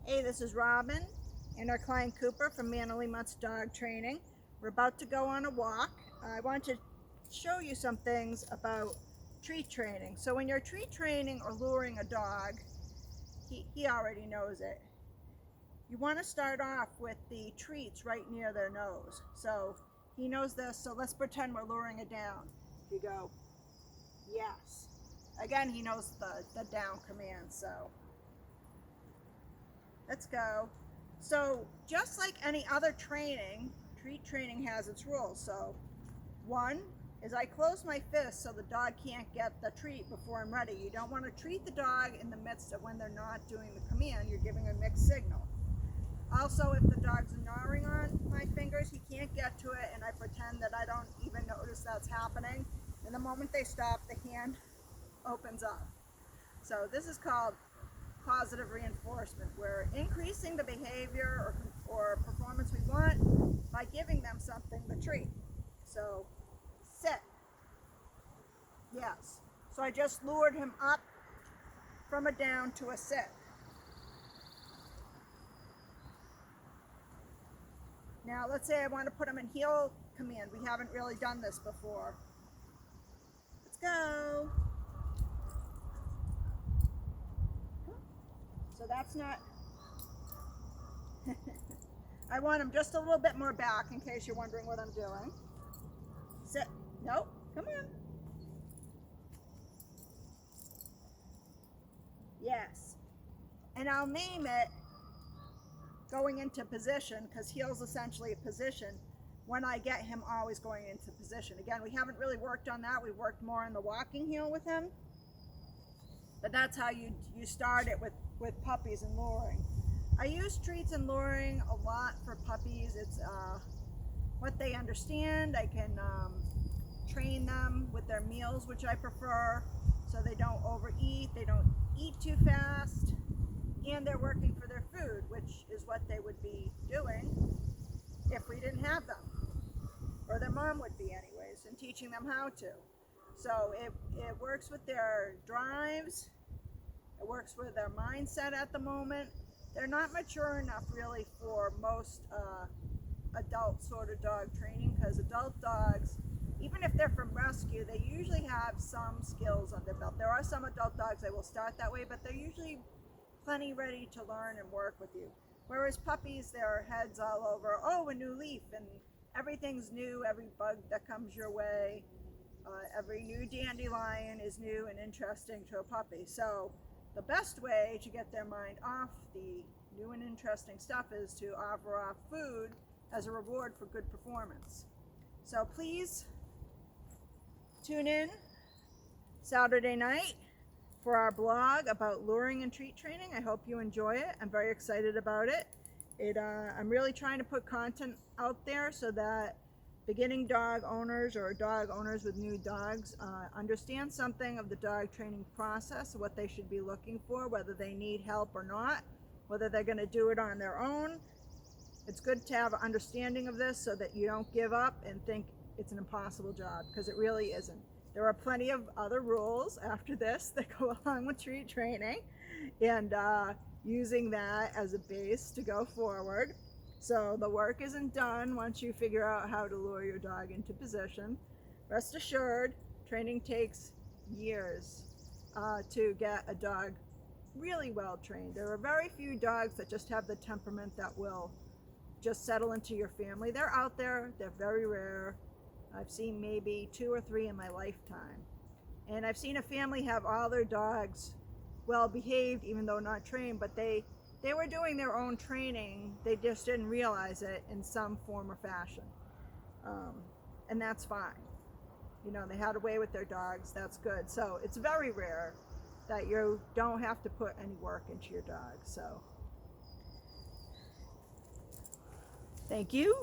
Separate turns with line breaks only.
Hey, this is Robin and our client Cooper from Mannerly Mutts Dog Training. We're about to go on a walk. I want to show you some things about treat training. So when you're treat training or luring a dog, he already knows it. You want to start off with the treats right near their nose. So he knows this, so let's pretend we're luring it down. You go, yes. Again, he knows the down command, so let's go. So just like any other training, treat training has its rules. So one is I close my fist so the dog can't get the treat before I'm ready. You don't want to treat the dog in the midst of when they're not doing the command. You're giving a mixed signal. Also, if the dog's gnawing on my fingers, he can't get to it, and I pretend that I don't even notice that's happening. And the moment they stop, the hand opens up. So this is called positive reinforcement. We're increasing the behavior or performance we want by giving them something to treat. So sit. Yes. So I just lured him up from a down to a sit. Now let's say I want to put him in heel command. We haven't really done this before. Let's go. So that's not, I want him just a little bit more back in case you're wondering what I'm doing. Sit, nope, come on. Yes, and I'll name it going into position because heel's essentially a position when I get him always going into position. Again, we haven't really worked on that. We worked more on the walking heel with him, but that's how you start it with puppies and luring. I use treats and luring a lot for puppies. It's what they understand. I can train them with their meals, which I prefer, so they don't overeat, they don't eat too fast, and they're working for their food, which is what they would be doing if we didn't have them, or their mom would be anyways, and teaching them how to. So it works with their drives, it works with their mindset at the moment. They're not mature enough really for most adult sort of dog training, because adult dogs, even if they're from rescue, they usually have some skills on their belt. There are some adult dogs that will start that way, but they're usually plenty ready to learn and work with you. Whereas puppies, their heads all over, oh, a new leaf, and everything's new, every bug that comes your way, every new dandelion is new and interesting to a puppy. So the best way to get their mind off the new and interesting stuff is to offer off food as a reward for good performance. So please tune in Saturday night for our blog about luring and treat training. I hope you enjoy it. I'm very excited about it. I'm really trying to put content out there so that beginning dog owners or dog owners with new dogs understand something of the dog training process, what they should be looking for, whether they need help or not, whether they're going to do it on their own. It's good to have an understanding of this so that you don't give up and think it's an impossible job, because it really isn't. There are plenty of other rules after this that go along with treat training, and using that as a base to go forward. So the work isn't done once you figure out how to lure your dog into position. Rest assured, training takes years to get a dog really well trained. There are very few dogs that just have the temperament that will just settle into your family. They're out there, they're very rare. I've seen maybe 2 or 3 in my lifetime. And I've seen a family have all their dogs well behaved, even though not trained, but they were doing their own training. They just didn't realize it in some form or fashion. And that's fine. You know, they had a way with their dogs, that's good. So it's very rare that you don't have to put any work into your dog. So thank you.